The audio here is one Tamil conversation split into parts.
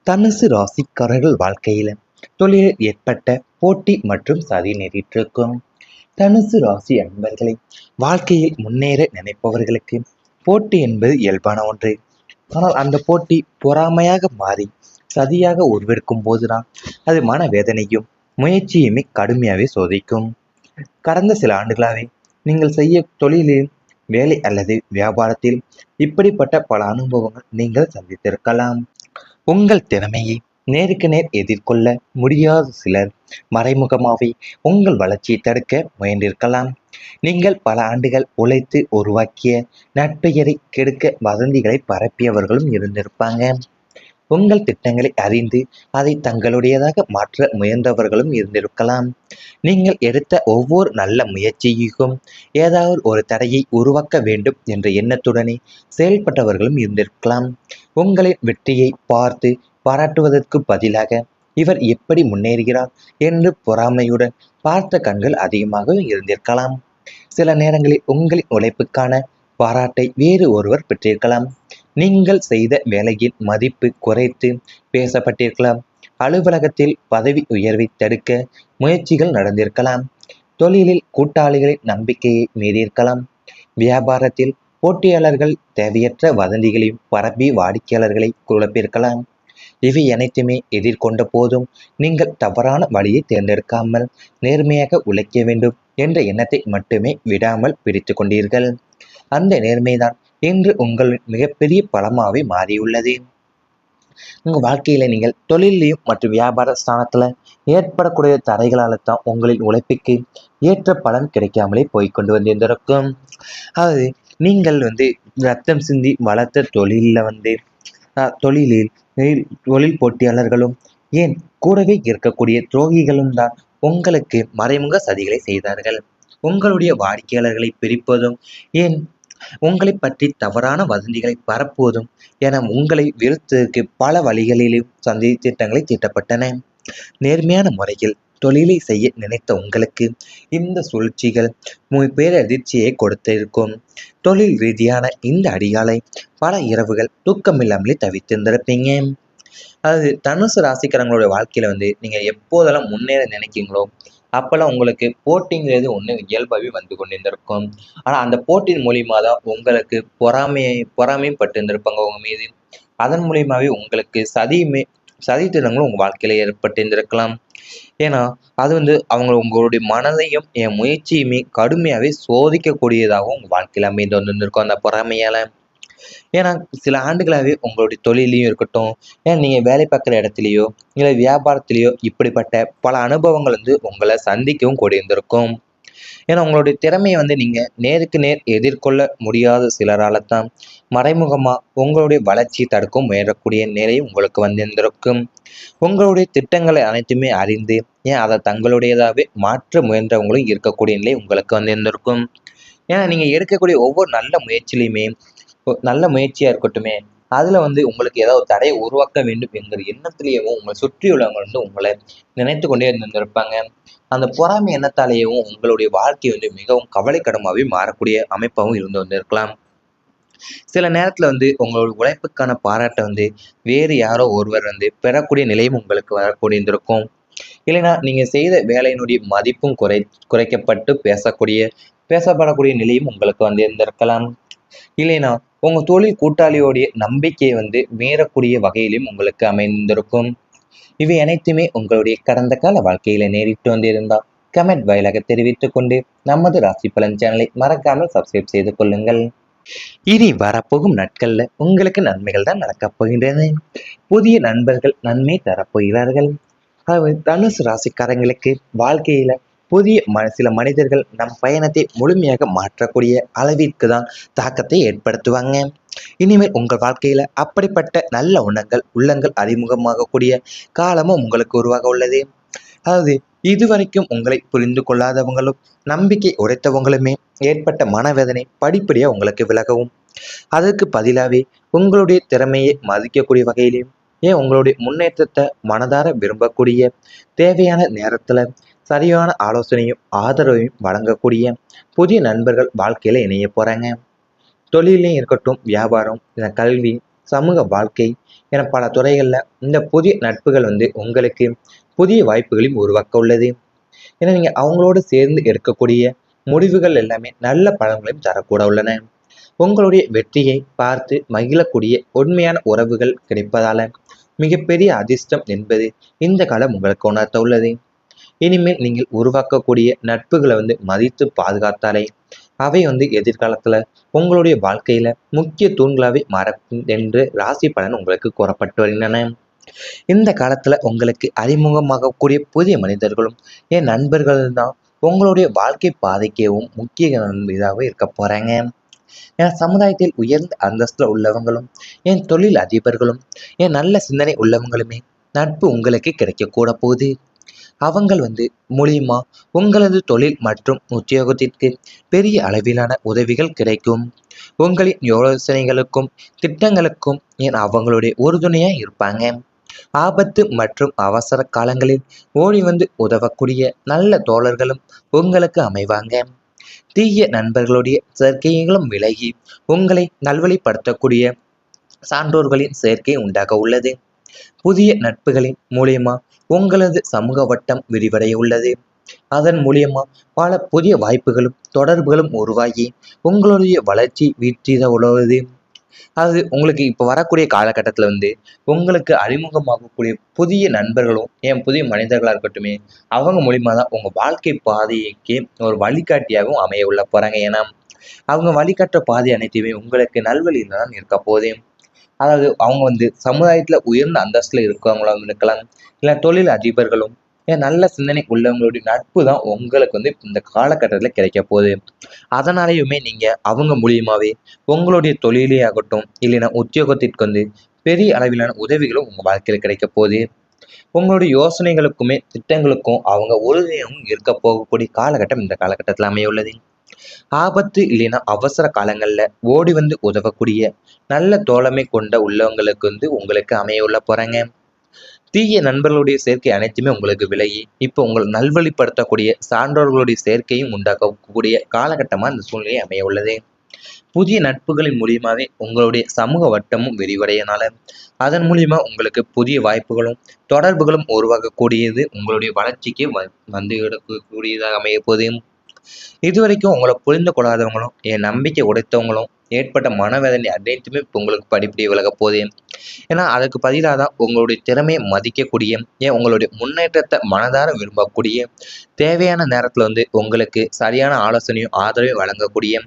தனுசு ராசிக்காரர்கள் வாழ்க்கையில தொழிலில் ஏற்பட்ட போட்டி மற்றும் சதி நேரிட்டிருக்கும். தனுசு ராசி அன்பர்களை வாழ்க்கையில் முன்னேற நினைப்பவர்களுக்கு போட்டி என்பது இயல்பான ஒன்று. ஆனால் அந்த போட்டி பொறாமையாக மாறி சதியாக உருவெடுக்கும் போதுதான் அது மனவேதனையும் முயற்சியுமே கடுமையாகவே சோதிக்கும். கடந்த சில ஆண்டுகளாகவே நீங்கள் செய்ய தொழிலில், வேலை அல்லது வியாபாரத்தில் இப்படிப்பட்ட பல அனுபவங்கள் நீங்கள் சந்தித்திருக்கலாம். உங்கள் திறமையை நேருக்கு நேர் எதிர்கொள்ள முடியாத சிலர் மறைமுகமாகவே உங்கள் வளர்ச்சியை தடுக்க முயன்றிருக்கலாம். நீங்கள் பல ஆண்டுகள் உழைத்து உருவாக்கிய நட்பெயரை கெடுக்க வதந்திகளை பரப்பியவர்களும் இருந்திருப்பாங்க. உங்கள் திட்டங்களை அறிந்து அதை தங்களுடையதாக மாற்ற முயன்றவர்களும் இருந்திருக்கலாம். நீங்கள் எடுத்த ஒவ்வொரு நல்ல முயற்சிக்கும் ஏதாவது ஒரு தடையை உருவாக்க வேண்டும் என்ற எண்ணத்துடனே செயல்பட்டவர்களும் இருந்திருக்கலாம். உங்களின் வெற்றியை பார்த்து பாராட்டுவதற்கு பதிலாக இவர் எப்படி முன்னேறுகிறார் என்று பொறாமையுடன் பார்த்த கண்கள் அதிகமாக இருந்திருக்கலாம். சில நேரங்களில் உங்களின் உழைப்புக்கான பாராட்டை வேறு ஒருவர் பெற்றிருக்கலாம். நீங்கள் செய்த வேலையின் மதிப்பு குறைத்து பேசப்பட்டிருக்கலாம். அலுவலகத்தில் பதவி உயர்வை தடுக்க முயற்சிகள் நடந்திருக்கலாம். தொழிலில் கூட்டாளிகளின் நம்பிக்கையை மீறியிருக்கலாம். வியாபாரத்தில் போட்டியாளர்கள் தேவையற்ற வதந்திகளையும் பரப்பி வாடிக்கையாளர்களை குழப்பியிருக்கலாம். இவை அனைத்துமே எதிர்கொண்ட போதும் நீங்கள் தவறான வழியை தேர்ந்தெடுக்காமல் நேர்மையாக உழைக்க வேண்டும் என்ற எண்ணத்தை மட்டுமே விடாமல் பிடித்து கொண்டீர்கள். அந்த நேர்மைதான் இன்று உங்கள் மிகப்பெரிய பலமாகவே மாறியுள்ளது. உங்கள் வாழ்க்கையில நீங்கள் தொழிலையும் மற்றும் வியாபார ஸ்தானத்துல ஏற்படக்கூடிய தடைகளால தான் உங்களின் உழைப்புக்கு ஏற்ற பலன் கிடைக்காமலே போய்கொண்டு வந்திருந்திருக்கும். அதாவது நீங்கள் ரத்தம் சிந்தி வளர்த்த தொழிலில் தொழில் போட்டியாளர்களும் ஏன் கூடவே இருக்கக்கூடிய துரோகிகளும் தான் உங்களுக்கு மறைமுக சதிகளை செய்தார்கள். உங்களுடைய வாடிக்கையாளர்களை பிரிப்பதும் ஏன் உங்களை பற்றி தவறான வதந்திகளை பரப்புவதும் என உங்களை வீழ்த்துவதற்கு பல வழிகளிலும் சந்தி திட்டங்களை தீட்டப்பட்டன. நேர்மையான முறையில் தொழிலை செய்ய நினைத்த உங்களுக்கு இந்த சூழ்ச்சிகள் பேரதிர்ச்சியை கொடுத்திருக்கும். தொழில் ரீதியான இந்த அடியாலை பல இரவுகள் தூக்கமில்லாமலே தவித்திருந்திருப்பீங்க. அது தனுசு ராசிக்காரங்களோட வாழ்க்கையில நீங்க எப்போதெல்லாம் முன்னேற நினைக்கிறீங்களோ அப்பெல்லாம் உங்களுக்கு போட்டிங்கிறது ஒன்று இயல்பாகவே வந்து கொண்டிருந்திருக்கும். ஆனால் அந்த போட்டியின் மூலியமாக தான் உங்களுக்கு பொறாமைப்பட்டு இருந்திருப்பாங்க உங்க மீது. அதன் மூலியமாகவே உங்களுக்கு சதித்திட்டங்களும் உங்கள் வாழ்க்கையில் ஏற்பட்டிருந்திருக்கலாம். ஏன்னா அது உங்களுடைய மனதையும் என் முயற்சியுமே கடுமையாகவே சோதிக்கக்கூடியதாகவும் உங்கள் வாழ்க்கையில் அமைந்து வந்திருந்திருக்கும் அந்த பொறாமையால். ஏன்னா சில ஆண்டுகளாகவே உங்களுடைய தொழிலையும் இருக்கட்டும், ஏன்னா நீங்கள் வேலை பார்க்குற இடத்துலையோ இல்லை வியாபாரத்திலேயோ இப்படிப்பட்ட பல அனுபவங்கள் உங்களை சந்திக்கவும் கூடியிருந்திருக்கும். ஏன்னா உங்களுடைய திறமையை நீங்கள் நேருக்கு நேர் எதிர்கொள்ள முடியாத சிலரால் தான் மறைமுகமாக உங்களுடைய வளர்ச்சியை தடுக்கும் முயறக்கூடிய நிலை உங்களுக்கு வந்திருந்திருக்கும். உங்களுடைய திட்டங்களை அனைத்துமே அறிந்து ஏன் அதை தங்களுடையதாகவே மாற்ற முயன்றவங்களும் இருக்கக்கூடிய நிலை உங்களுக்கு வந்திருந்திருக்கும். ஏன்னா நீங்கள் எடுக்கக்கூடிய ஒவ்வொரு நல்ல முயற்சியிலையுமே நல்ல முயற்சியாக இருக்கட்டுமே அதில் உங்களுக்கு ஏதாவது தடையை உருவாக்க வேண்டும் என்கிற எண்ணத்திலேயும் உங்களை சுற்றியுள்ளவங்க உங்களை நினைத்து கொண்டே இருந்திருப்பாங்க. அந்த பொறாமை எண்ணத்தாலேயும் உங்களுடைய வாழ்க்கை மிகவும் கவலைக்கிடமாகவே மாறக்கூடிய அமைப்பாகவும் இருந்து வந்திருக்கலாம். சில நேரத்தில் உங்களுடைய உழைப்புக்கான பாராட்டை வேறு யாரோ ஒருவர் பெறக்கூடிய நிலையும் உங்களுக்கு வரக்கூடிய இருந்திருக்கும். இல்லைன்னா நீங்கள் செய்த வேலையினுடைய மதிப்பும் குறைக்கப்பட்டு பேசப்படக்கூடிய நிலையும் உங்களுக்கு இருந்திருக்கலாம். இல்லைன்னா உங்கள் தொழில் கூட்டாளியோடைய நம்பிக்கையை மீறக்கூடிய வகையிலும் உங்களுக்கு அமைந்திருக்கும். இவை அனைத்துமே உங்களுடைய கடந்த கால வாழ்க்கையில நேரிட்டு வந்திருந்தால் கமெண்ட் வாயிலாக தெரிவித்துக் கொண்டு நமது ராசி பலன் சேனலை மறக்காமல் சப்ஸ்கிரைப் செய்து கொள்ளுங்கள். இனி வரப்போகும் நாட்கள்ல உங்களுக்கு நன்மைகள் தான் நடக்கப் போகின்றன. புதிய நண்பர்கள் நன்மை தரப்போகிறார்கள். அதாவது தனுசு ராசிக்காரங்களுக்கு வாழ்க்கையில புதிய சில மனிதர்கள் நம் பயணத்தை முழுமையாக மாற்றக்கூடிய அளவிற்கு தான் தாக்கத்தை ஏற்படுத்துவாங்க. இனிமேல் உங்கள் வாழ்க்கையில அப்படிப்பட்ட நல்ல உள்ளங்கள் அறிமுகமாகக்கூடிய காலமும் உங்களுக்கு உருவாக உள்ளது. அதாவது இதுவரைக்கும் உங்களை புரிந்து கொள்ளாதவங்களும் நம்பிக்கை உடைத்தவங்களுமே ஏற்பட்ட மனவேதனை படிப்படியாக உங்களுக்கு விலகவும், அதற்கு பதிலாகவே உங்களுடைய திறமையை மதிக்கக்கூடிய வகையிலையும் ஏன் உங்களுடைய முன்னேற்றத்தை மனதார விரும்பக்கூடிய தேவையான நேரத்தில் சரியான ஆலோசனையும் ஆதரவையும் வழங்கக்கூடிய புதிய நண்பர்கள் வாழ்க்கையில் இணைய போகிறாங்க. தொழிலையும் இருக்கட்டும், வியாபாரம், கல்வி, சமூக வாழ்க்கை என பல துறைகளில் இந்த புதிய நட்புகள் உங்களுக்கு புதிய வாய்ப்புகளையும் உருவாக்க உள்ளது. ஏன்னா நீங்கள் அவங்களோடு சேர்ந்து எடுக்கக்கூடிய முடிவுகள் எல்லாமே நல்ல பலன்களையும் தரக்கூட உள்ளன. உங்களுடைய வெற்றியை பார்த்து மகிழக்கூடிய உண்மையான உறவுகள் கிடைப்பதால மிகப்பெரிய அதிர்ஷ்டம் என்பது இந்த காலம் உங்களுக்கு உணர்த்த உள்ளது. இனிமேல் நீங்கள் உருவாக்கக்கூடிய நட்புகளை மதித்து பாதுகாத்தாலே அவை எதிர்காலத்துல உங்களுடைய வாழ்க்கையில முக்கிய தூண்களாவே மறக்கும் என்று ராசி பலன் உங்களுக்கு கூறப்பட்டு வருகின்றன. இந்த காலத்துல உங்களுக்கு அறிமுகமாகக்கூடிய புதிய மனிதர்களும் என் நண்பர்கள் தான் உங்களுடைய வாழ்க்கை பாதைக்கவும் முக்கிய இதாக இருக்க போறாங்க. என் சமுதாயத்தில் உயர்ந்த அந்தஸ்துல உள்ளவங்களும் என் தொழில் அதிபர்களும் என் நல்ல சிந்தனை உள்ளவங்களுமே நட்பு உங்களுக்கு கிடைக்க கூட போகுது. அவங்கள் மூலியமா உங்களது தொழில் மற்றும் உத்தியோகத்திற்கு பெரிய அளவிலான உதவிகள் கிடைக்கும். உங்களின் யோசனைகளுக்கும் திட்டங்களுக்கும் அவங்களுடைய உறுதுணையா இருப்பாங்க. ஆபத்து மற்றும் அவசர காலங்களில் ஓடி உதவக்கூடிய நல்ல தோழர்களும் உங்களுக்கு அமைவாங்க. தீய நண்பர்களுடைய சேர்க்கைகளும் விலகி உங்களை நல்வழிப்படுத்தக்கூடிய சான்றோர்களின் சேர்க்கை உண்டாக உள்ளது. புதிய நட்புகளின் மூலியமா உங்களது சமூக வட்டம் விரிவடைய உள்ளது. அதன் மூலியமா பல புதிய வாய்ப்புகளும் தொடர்புகளும் உருவாகி உங்களுடைய வளர்ச்சி வீழ்ச்சித உழவுது. அது உங்களுக்கு இப்போ வரக்கூடிய காலகட்டத்தில் உங்களுக்கு அறிமுகமாகக்கூடிய புதிய நண்பர்களும் புதிய மனிதர்களாக இருக்கட்டுமே அவங்க மூலியமா தான் உங்கள் வாழ்க்கை பாதைக்கு ஒரு வழிகாட்டியாகவும் அமைய உள்ள போகிறாங்க. ஏன்னா அவங்க வழிகாட்டுற பாதை அனைத்தையுமே உங்களுக்கு நல்வழியில் தான் இருக்க போதே. அதாவது அவங்க சமுதாயத்துல உயர்ந்த அந்தஸ்துல இருக்கவங்களும் இருக்கலாம், இல்ல தொழில் அதிபர்களும் நல்ல சிந்தனை உள்ளவங்களுடைய நட்பு தான் உங்களுக்கு இந்த காலகட்டத்துல கிடைக்க போகுது. அதனாலயுமே நீங்க அவங்க மூலியமாவே உங்களுடைய தொழிலே ஆகட்டும் இல்லைன்னா உத்தியோகத்திற்கு பெரிய அளவிலான உதவிகளும் உங்க வாழ்க்கையில கிடைக்க போகுது. உங்களுடைய யோசனைகளுக்குமே திட்டங்களுக்கும் அவங்க உறுதியாகவும் இருக்க போகக்கூடிய காலகட்டம் இந்த காலகட்டத்தில் அமைய உள்ளது. ஆபத்து இல்லைன்னா அவசர காலங்கள்ல ஓடி உதவக்கூடிய நல்ல தோழமை கொண்ட உள்ளவங்களுக்கு உங்களுக்கு அமைய உள்ள போறாங்க. தீய நண்பர்களுடைய சேர்க்கை அனைத்துமே உங்களுக்கு விலகி இப்போ உங்களை நல்வழிப்படுத்தக்கூடிய சான்றோர்களுடைய சேர்க்கையும் உண்டாக்கக்கூடிய காலகட்டமா இந்த சூழ்நிலை அமைய உள்ளது. புதிய நட்புகளின் மூலியமாவே உங்களுடைய சமூக வட்டமும் விரிவடையனால அதன் மூலியமா உங்களுக்கு புதிய வாய்ப்புகளும் தொடர்புகளும் உருவாக்கக்கூடியது உங்களுடைய வளர்ச்சிக்கு கூடியதாக அமைய போகுது. இதுவரைக்கும் உங்களை புரிந்து கொள்ளாதவங்களும் என் நம்பிக்கை உடைத்தவங்களும் ஏற்பட்ட மனவேதனை அனைத்துமே இப்போ உங்களுக்கு படிப்படி விலக போகுது. ஏன்னா அதுக்கு பதிலாக தான் உங்களுடைய திறமையை மதிக்கக்கூடிய உங்களுடைய முன்னேற்றத்தை மனதார விரும்பக்கூடிய தேவையான நேரத்தில் உங்களுக்கு சரியான ஆலோசனையும் ஆதரவையும் வழங்கக்கூடிய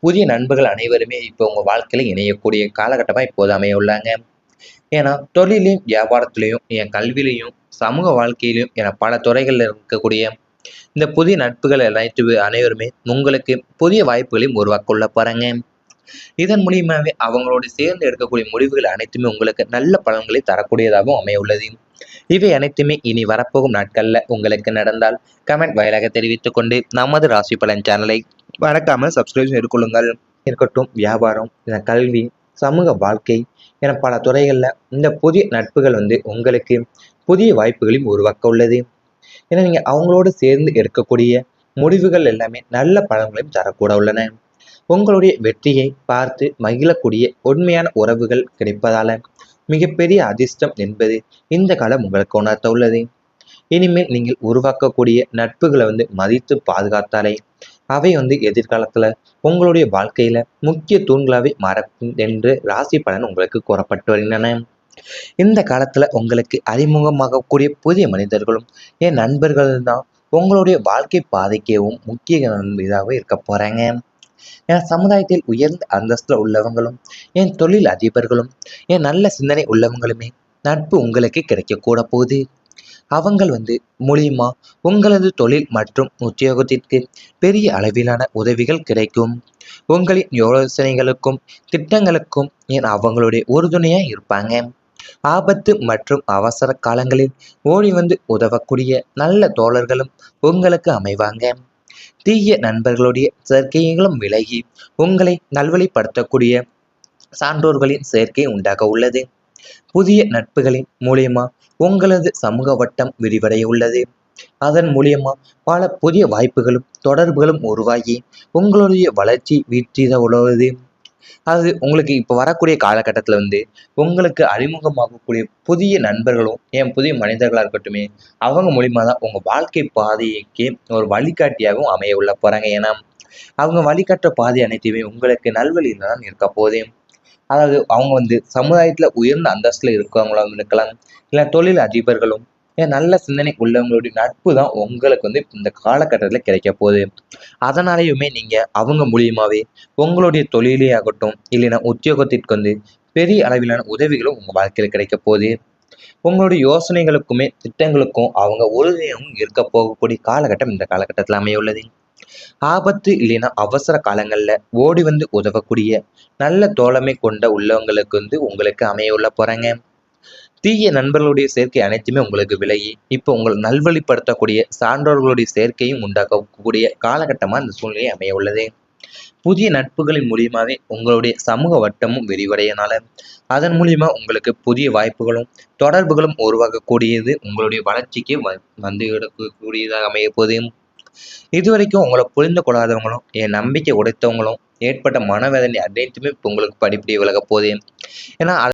புதிய நண்பர்கள் அனைவருமே இப்போ உங்கள் வாழ்க்கையில இணையக்கூடிய காலகட்டமாக இப்போது அமைய உள்ளாங்க. ஏன்னா தொழிலையும் வியாபாரத்திலையும் என் கல்வியிலையும் சமூக வாழ்க்கையிலையும் என பல துறைகளில் இருக்கக்கூடிய இந்த புதிய நட்புகள் அனைவருமே உங்களுக்கு புதிய வாய்ப்புகளையும் உருவாக்க உள்ள போறாங்க. இதன் மூலியமாவே அவங்களோடு சேர்ந்து எடுக்கக்கூடிய முடிவுகள் அனைத்துமே உங்களுக்கு நல்ல பலன்களை தரக்கூடியதாகவும் அமைய உள்ளது. இவை அனைத்துமே இனி வரப்போகும் நாட்கள்ல உங்களுக்கு நடந்தால் கமெண்ட் வாயிலாக தெரிவித்துக் கொண்டு நமது ராசி பலன் சேனலை மறக்காமல் சப்ஸ்கிரைப் செய்து கொள்ளுங்கள். இருக்கட்டும் வியாபாரம், கல்வி, சமூக வாழ்க்கை என பல துறைகள்ல இந்த புதிய நட்புகள் உங்களுக்கு புதிய வாய்ப்புகளையும் உருவாக்க உள்ளது. ஏன்னா நீங்க அவங்களோடு சேர்ந்து எடுக்கக்கூடிய முடிவுகள் எல்லாமே நல்ல பலன்களையும் தரக்கூட உள்ளன. உங்களுடைய வெற்றியை பார்த்து மகிழக்கூடிய உண்மையான உறவுகள் கிடைப்பதால மிகப்பெரிய அதிர்ஷ்டம் என்பது இந்த காலம் உங்களுக்கு உணர்த்த உள்ளது. இனிமேல் நீங்கள் உருவாக்கக்கூடிய நட்புகளை மதித்து பாதுகாத்தாலே அவை எதிர்காலத்துல உங்களுடைய வாழ்க்கையில முக்கிய தூண்களாவே மறக்கும் என்று ராசி பலன் உங்களுக்கு கூறப்பட்டு வருகின்றன. இந்த காலத்துல உங்களுக்கு அறிமுகமாகக்கூடிய புதிய மனிதர்களும் என் நண்பர்கள் தான் உங்களுடைய வாழ்க்கை பாதைக்கவும் முக்கிய இதாக இருக்க போறாங்க. என் சமுதாயத்தில் உயர்ந்த அந்தஸ்துல உள்ளவங்களும் என் தொழில் அதிபர்களும் என் நல்ல சிந்தனை உள்ளவங்களுமே நட்பு உங்களுக்கு கிடைக்க கூட போகுது. அவங்கள் மூலியமா உங்களது தொழில் மற்றும் உத்தியோகத்திற்கு பெரிய அளவிலான உதவிகள் கிடைக்கும். உங்களின் யோசனைகளுக்கும் திட்டங்களுக்கும் அவங்களுடைய உறுதுணையா இருப்பாங்க. ஆபத்து மற்றும் அவசர காலங்களில் ஓடி உதவக்கூடிய நல்ல தோழர்களும் உங்களுக்கு அமைவாங்க. தீய நண்பர்களுடைய சேர்க்கைகளும் விலகி உங்களை நல்வழிப்படுத்தக்கூடிய சான்றோர்களின் சேர்க்கை உண்டாக உள்ளது. புதிய நட்புகளின் மூலியமா உங்களது சமூக வட்டம் விரிவடைய உள்ளது. அதன் மூலியமா பல புதிய வாய்ப்புகளும் தொடர்புகளும் உருவாகி உங்களுடைய வளர்ச்சி வீழ்ச்சித உழவுது. அது உங்களுக்கு இப்போ வரக்கூடிய காலகட்டத்தில் உங்களுக்கு அறிமுகமாகக்கூடிய புதிய நண்பர்களும் புதிய மனிதர்களாக இருக்கட்டுமே, அவங்க மூலியமா தான் உங்கள் வாழ்க்கை பாதைக்கு ஒரு வழிகாட்டியாகவும் அமைய உள்ள போகிறாங்க. ஏன்னா அவங்க வழிகாட்டுற பாதை அனைத்தையுமே உங்களுக்கு நல்வழியில் தான் இருக்க போகுது. அதாவது அவங்க சமுதாயத்துல உயர்ந்த அந்தஸ்துல இருக்கவங்களாவும் இருக்கலாம். இல்ல தொழில் அதிபர்களும், நல்ல சிந்தனை உள்ளவங்களுடைய நட்பு தான் உங்களுக்கு இந்த காலகட்டத்துல கிடைக்கப் போகுது. அதனாலயுமே நீங்க அவங்க மூலியமாவே உங்களுடைய தொழிலே ஆகட்டும், இல்லைன்னா உத்தியோகத்திற்கு பெரிய அளவிலான உதவிகளும் உங்க வாழ்க்கையில கிடைக்கப் போகுது. உங்களுடைய யோசனைகளுக்குமே, திட்டங்களுக்கும் அவங்க உறுதுணையாகவும் இருக்கப் போகக்கூடிய காலகட்டம் இந்த காலகட்டத்துல அமைய உள்ளது. ஆபத்து இல்லைன்னா அவசர காலங்கள்ல ஓடி உதவக்கூடிய நல்ல தோழமை கொண்ட உள்ளவங்களுக்கு உங்களுக்கு அமைய உள்ள போறாங்க. தீய நண்பர்களுடைய சேர்க்கை அனைத்துமே உங்களுக்கு விலகி இப்போ உங்களை நல்வழிப்படுத்தக்கூடிய சான்றோர்களுடைய சேர்க்கையும் உண்டாக்கக்கூடிய காலகட்டமா இந்த சூழ்நிலை அமைய உள்ளது. புதிய நட்புகளின் மூலியமாவே உங்களுடைய சமூக வட்டமும் விரிவடையனால அதன் மூலியமா உங்களுக்கு புதிய வாய்ப்புகளும் தொடர்புகளும் உருவாக்கக்கூடியது உங்களுடைய வளர்ச்சிக்கு வந்து கூடியதாக அமைய போகுது. இதுவரைக்கும் உங்களை புரிந்து கொள்ளாதவங்களும், என் நம்பிக்கை உடைத்தவங்களும், ஏற்பட்ட மனவேதனை அனைத்துமே இப்போ உங்களுக்கு படிப்படியாக விலகப் போகுது. ஏன்னா